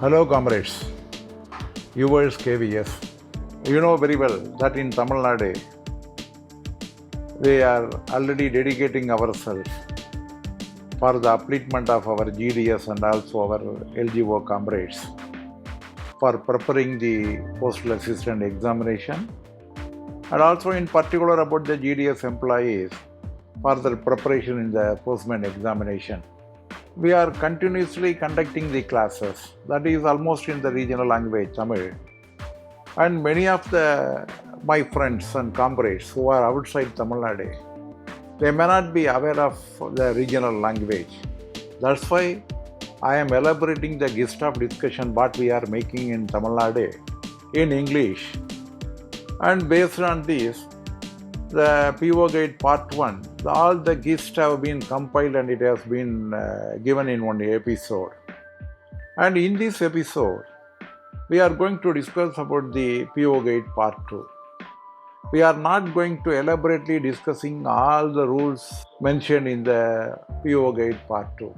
Hello, comrades, viewers KVS. You know very well that in Tamil Nadu, we are already dedicating ourselves for the upliftment of our GDS and also our LGO comrades for preparing the postal assistant examination, and also in particular about the GDS employees for their preparation in the postman examination. We are continuously conducting the classes, that is almost in the regional language Tamil, and many of my friends and comrades who are outside Tamil Nadu, they may not be aware of the regional language. That's why I am elaborating the gist of discussion what we are making in Tamil Nadu in English, and based on this, the PO Guide Part 1, all the gists have been compiled and it has been given in one episode. And in this episode, we are going to discuss about the PO Guide Part 2. We are not going to elaborately discussing all the rules mentioned in the PO Guide Part 2.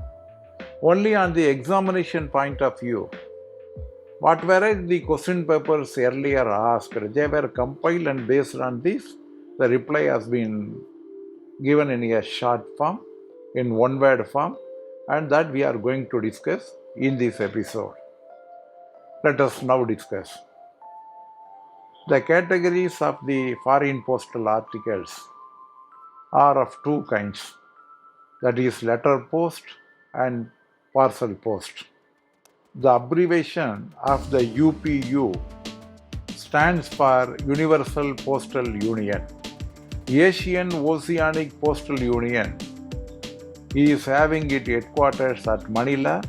Only on the examination point of view, whatever the question papers earlier asked, they were compiled, and based on this, the reply has been given in a short form, in one word form, and that we are going to discuss in this episode. Let us now discuss. The categories of the foreign postal articles are of two kinds, that is letter post and parcel post. The abbreviation of the UPU stands for Universal Postal Union. Asian Oceanic Postal Union is having its headquarters at Manila,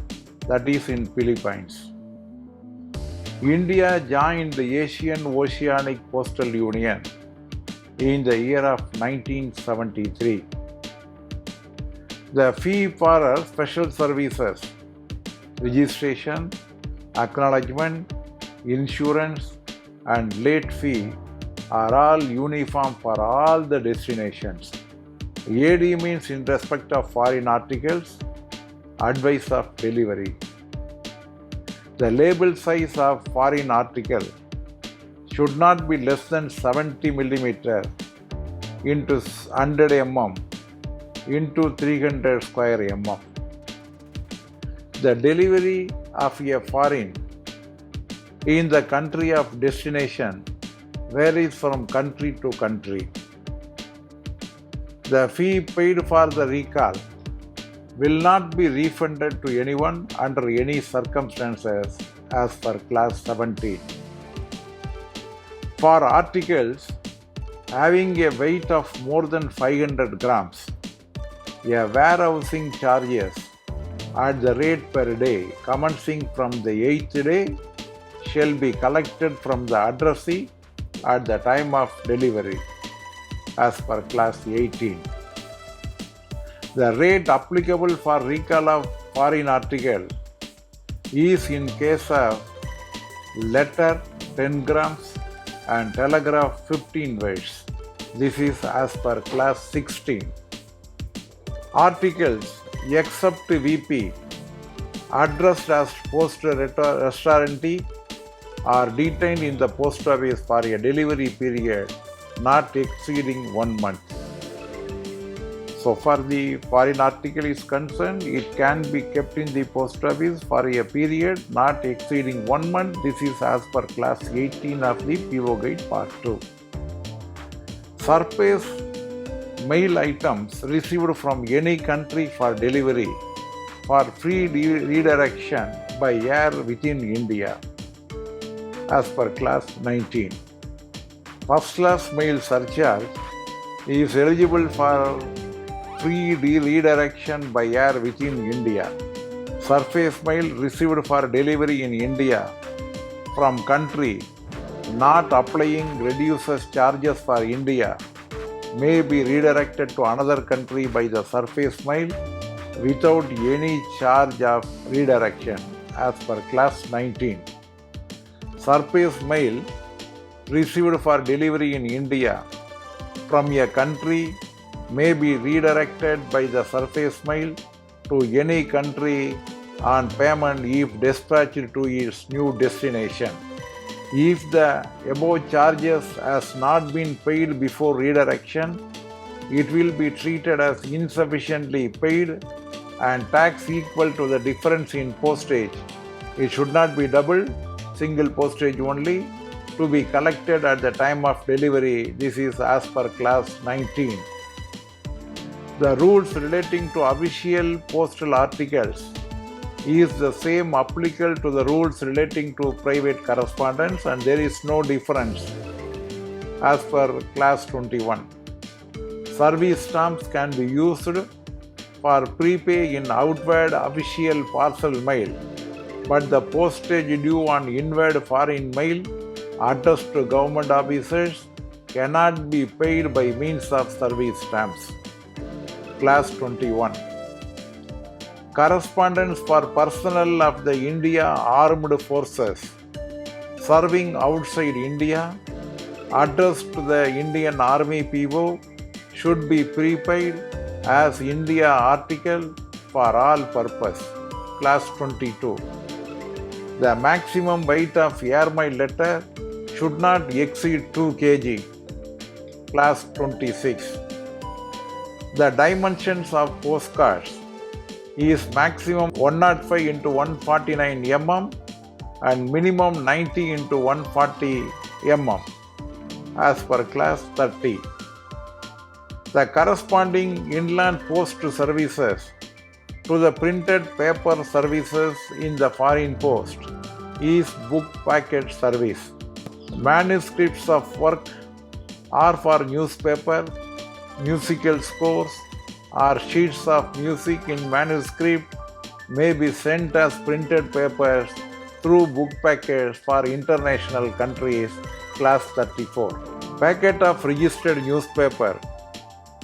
that is in Philippines. India joined the Asian Oceanic Postal Union in the year of 1973. The fee for special services, registration, acknowledgement, insurance, and late fee are all uniform for all the destinations. AD means in respect of foreign articles, advice of delivery. The label size of foreign article should not be less than 70 mm into 100 mm into 300 square mm. The delivery of a foreign in the country of destination varies from country to country. The fee paid for the recall will not be refunded to anyone under any circumstances as per Class 17. For articles having a weight of more than 500 grams, a warehousing charges at the rate per day commencing from the 8th day shall be collected from the addressee at the time of delivery as per Class 18. The rate applicable for recall of foreign article is in case of letter 10 grams and telegraph 15 words. This is as per Class 16. Articles except VP addressed as postal restaurantee are detained in the post office for a delivery period not exceeding 1 month. So far the foreign article is concerned, it can be kept in the post office for a period not exceeding 1 month. This is as per Class 18 of the PO Guide Part 2. Surface mail items received from any country for delivery for free redirection by air within India as per Class 19. First class mail surcharge is eligible for free redirection by air within India. Surface mail received for delivery in India from country not applying reduces charges for India may be redirected to another country by the surface mail without any charge of redirection as per Class 19. Surface mail received for delivery in India from a country may be redirected by the surface mail to any country on payment if dispatched to its new destination. If the above charges has not been paid before redirection, it will be treated as insufficiently paid and tax equal to the difference in postage. It should not be double, single postage only, to be collected at the time of delivery. This is as per class 19. The rules relating to official postal articles is the same applicable to the rules relating to private correspondence, and there is no difference as per class 21. Service stamps can be used for prepay in outward official parcel mail, but the postage due on inward foreign mail addressed to government officers cannot be paid by means of service stamps. Class 21. Correspondence for personnel of the India Armed Forces serving outside India addressed to the Indian Army PO should be prepaid as India article for all purpose. Class 22. The maximum weight of airmail letter should not exceed 2 kg. Class 26. The dimensions of postcards is maximum 105 into 149 mm and minimum 90 into 140 mm as per class 30. The corresponding inland post services to the printed paper services in the foreign post is book packet service. Manuscripts of work are for newspaper, musical scores, or sheets of music in manuscript may be sent as printed papers through book packets for international countries. Class 34. Packet of registered newspaper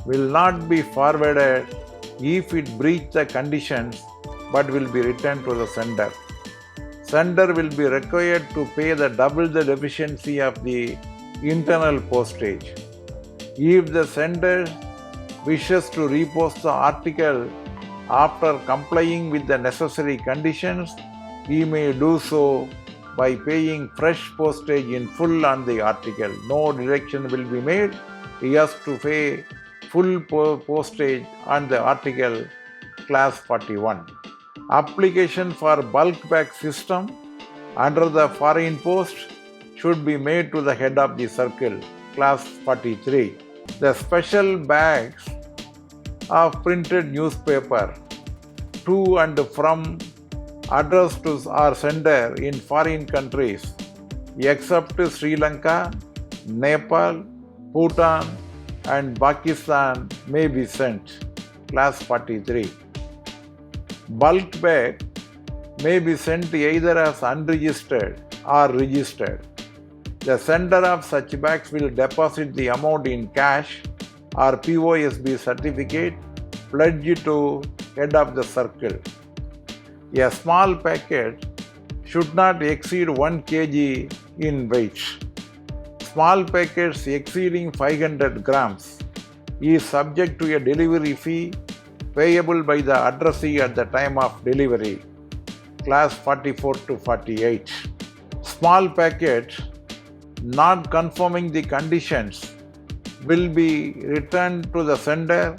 will not be forwarded if it breaches the conditions but will be returned to the sender. Sender will be required to pay double the deficiency of the internal postage. If the sender wishes to repost the article after complying with the necessary conditions, he may do so by paying fresh postage in full on the article. No deduction will be made. He has to pay full postage on the article. Class 41. Application for bulk bag system under the foreign post should be made to the head of the circle. Class 43. The special bags of printed newspaper to and from addressed to our sender in foreign countries except Sri Lanka, Nepal, Bhutan and Pakistan may be sent. Class 43. Bulk bag may be sent either as unregistered or registered. The sender of such bags will deposit the amount in cash or POSB certificate pledged to head of the circle. A small packet should not exceed 1 kg in weight. Small packets exceeding 500 grams is subject to a delivery fee payable by the addressee at the time of delivery. Class 44 to 48. Small packet not conforming the conditions will be returned to the sender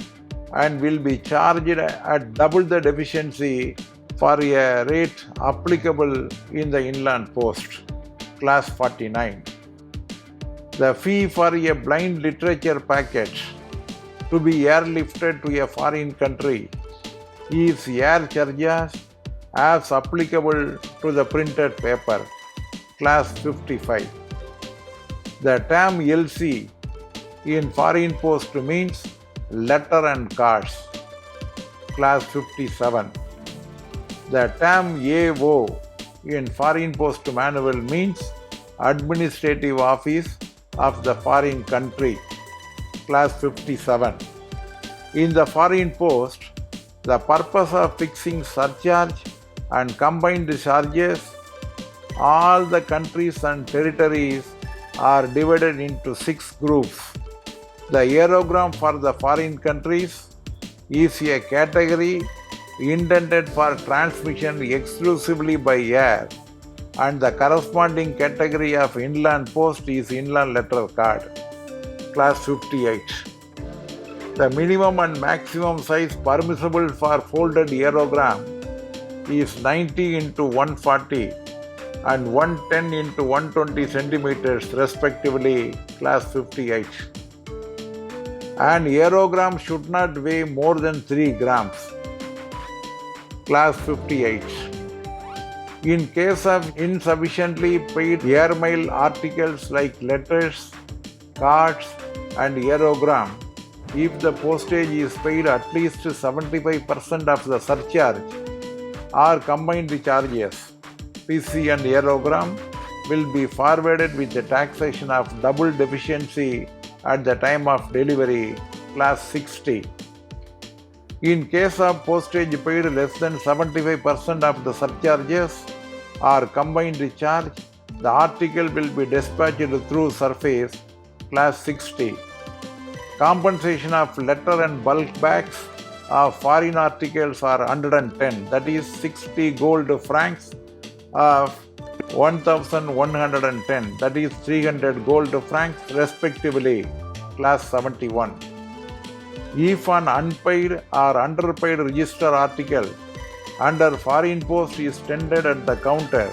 and will be charged at double the deficiency for a rate applicable in the inland post. Class 49. The fee for a blind literature packet to be airlifted to a foreign country is air charges as applicable to the printed paper. Class 55. The term LC in foreign post means letter and cards. Class 57. The term AO in foreign post manual means administrative office of the foreign country. Class 57. In the foreign post, the purpose of fixing surcharge and combined charges, all the countries and territories are divided into 6 groups. The aerogram for the foreign countries is a category intended for transmission exclusively by air, and the corresponding category of inland post is inland letter card, class 58. The minimum and maximum size permissible for folded aerogram is 90 into 140 and 110 into 120 centimeters respectively, class 58. An aerogram should not weigh more than 3 grams, class 58. In case of insufficiently paid airmail articles like letters, cards and aerogram, if the postage is paid at least 75% of the surcharge or combined charges, PC and aerogram will be forwarded with the taxation of double deficiency at the time of delivery, class 60. In case of postage paid less than 75% of the surcharges or combined charge, the article will be dispatched through surface, class 60. Compensation of letter and bulk bags of foreign articles are 110, that is 60 gold francs of 1110, that is 300 gold francs respectively, class 71. If an unpaid or underpaid register article under foreign post is tendered at the counter,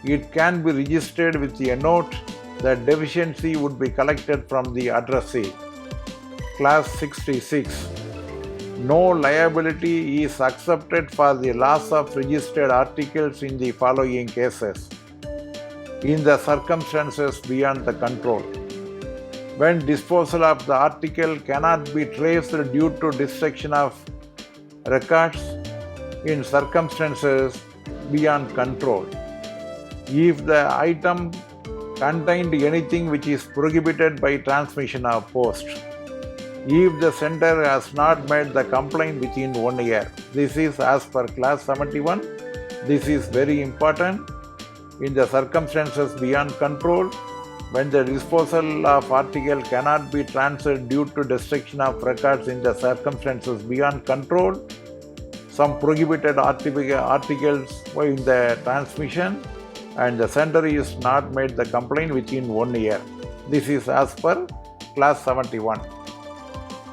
it can be registered with a note that deficiency would be collected from the addressee, class 66. No liability is accepted for the loss of registered articles in the following cases: in the circumstances beyond the control, when disposal of the article cannot be traced due to destruction of records, in circumstances beyond control, if the item contained anything which is prohibited by transmission of post, if the sender has not made the complaint within 1 year. This is as per class 71. This is very important. In the circumstances beyond control, when the disposal of article cannot be transferred due to destruction of records in the circumstances beyond control, some prohibited articles in the transmission, and the sender is not made the complaint within 1 year. This is as per class 71.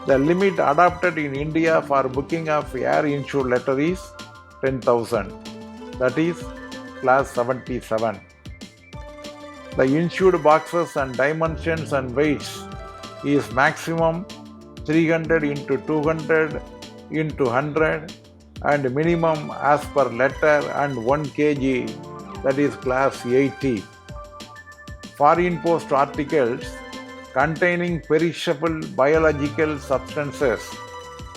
The limit adopted in India for booking of air insured letter is 10,000, that is class 77. The insured boxes and dimensions and weights is maximum 300 into 200 into 100 and minimum as per letter and 1 kg, that is class 80. Foreign post articles containing perishable biological substances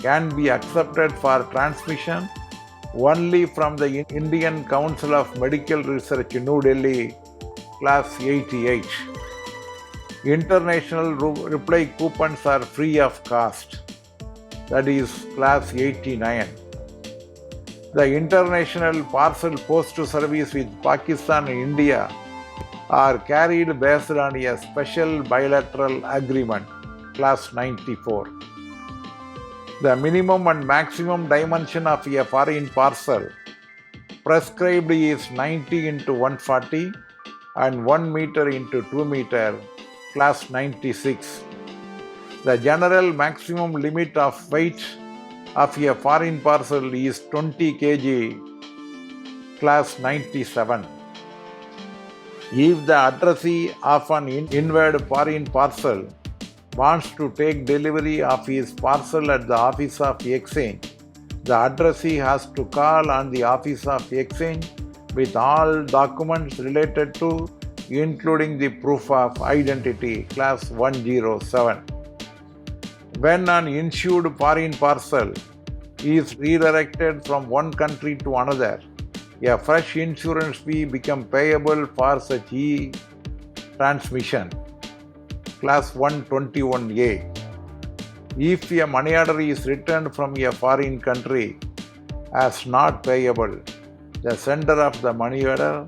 can be accepted for transmission only from the Indian Council of Medical Research, New Delhi, class 88. International reply coupons are free of cost, that is class 89. The international parcel post service with Pakistan and India are carried based on a special bilateral agreement, class 94. The minimum and maximum dimension of a foreign parcel prescribed is 90 into 140 and 1 meter into 2 meter, class 96. The general maximum limit of weight of a foreign parcel is 20 kg, class 97. If the addressee of an inward foreign parcel wants to take delivery of his parcel at the Office of Exchange, the addressee has to call on the Office of Exchange with all documents related to, including the proof of identity, class 107. When an insured foreign parcel is redirected from one country to another, a fresh insurance fee becomes payable for such e-transmission, class 121A. If a money order is returned from a foreign country as not payable, the sender of the money order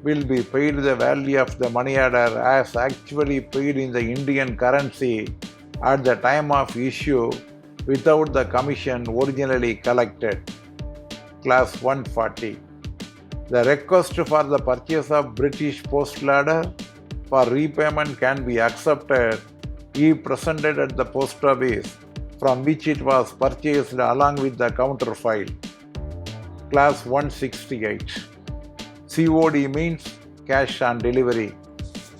will be paid the value of the money order as actually paid in the Indian currency at the time of issue without the commission originally collected. class 140. The request for the purchase of British postal order for repayment can be accepted if presented at the post office from which it was purchased along with the counterfile. Class 168. COD means cash on delivery.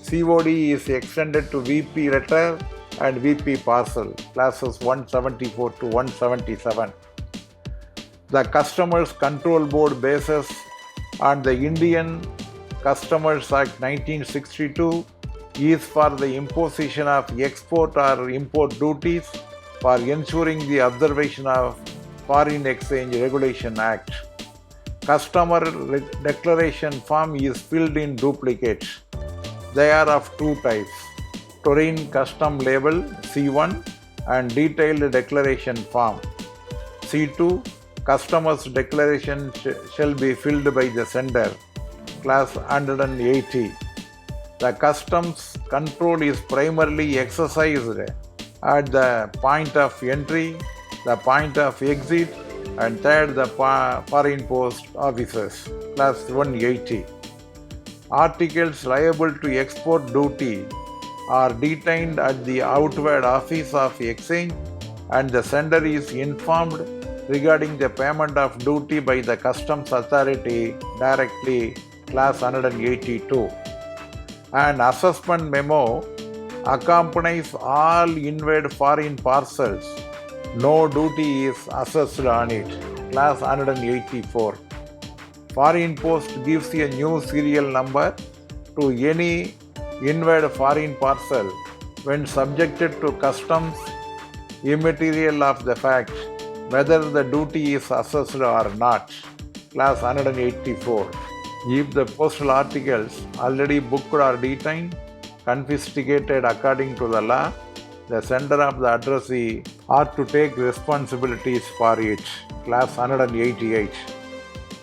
COD is extended to VP letter and VP parcel, classes 174 to 177. The Customers Control Board basis on the Indian Customers Act 1962 is for the imposition of export or import duties for ensuring the observation of Foreign Exchange Regulation Act. Customer declaration form is filled in duplicate. They are of two types: Turin Custom Label C1 and Detailed Declaration Form C2. Customer's declaration shall be filled by the sender. Class 180. The customs control is primarily exercised at the point of entry, the point of exit, and third, the foreign post offices. Class 180. Articles liable to export duty are detained at the outward office of exchange, and the sender is informed regarding the payment of duty by the customs authority directly. Class 182. An assessment memo accompanies all inward foreign parcels. No duty is assessed on it. Class 184. Foreign post gives a new serial number to any inward foreign parcel when subjected to customs immaterial of the fact whether the duty is assessed or not. Class 184. If the postal articles already booked or detained, confiscated according to the law, the sender of the addressee ought to take responsibilities for it. Class 188.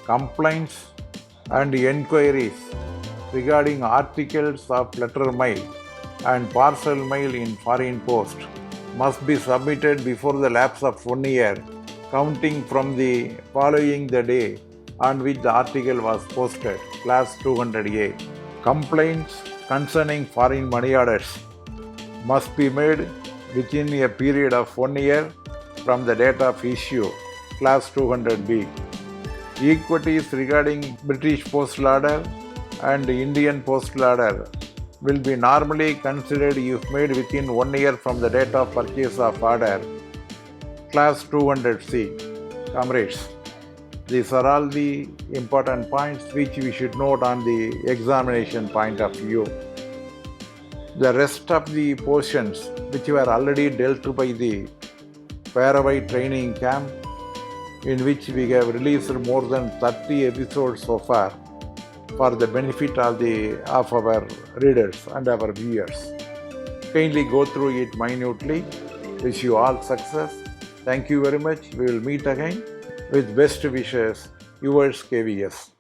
Complaints and inquiries regarding articles of letter mail and parcel mail in foreign post must be submitted before the lapse of 1 year, counting from the following the day on which the article was posted. Class 200A. Complaints concerning foreign money orders must be made within a period of 1 year from the date of issue. Class 200B. Equities regarding British postal order and Indian postal order will be normally considered if made within 1 year from the date of purchase of order. Class 200C. Comrades, these are all the important points which we should note on the examination point of view. The rest of the portions which were already dealt by the Paravai training camp, in which we have released more than 30 episodes so far for the benefit of our readers and our viewers. Kindly go through it minutely. Wish you all success. Thank you very much. We will meet again with best wishes. Yours KVS.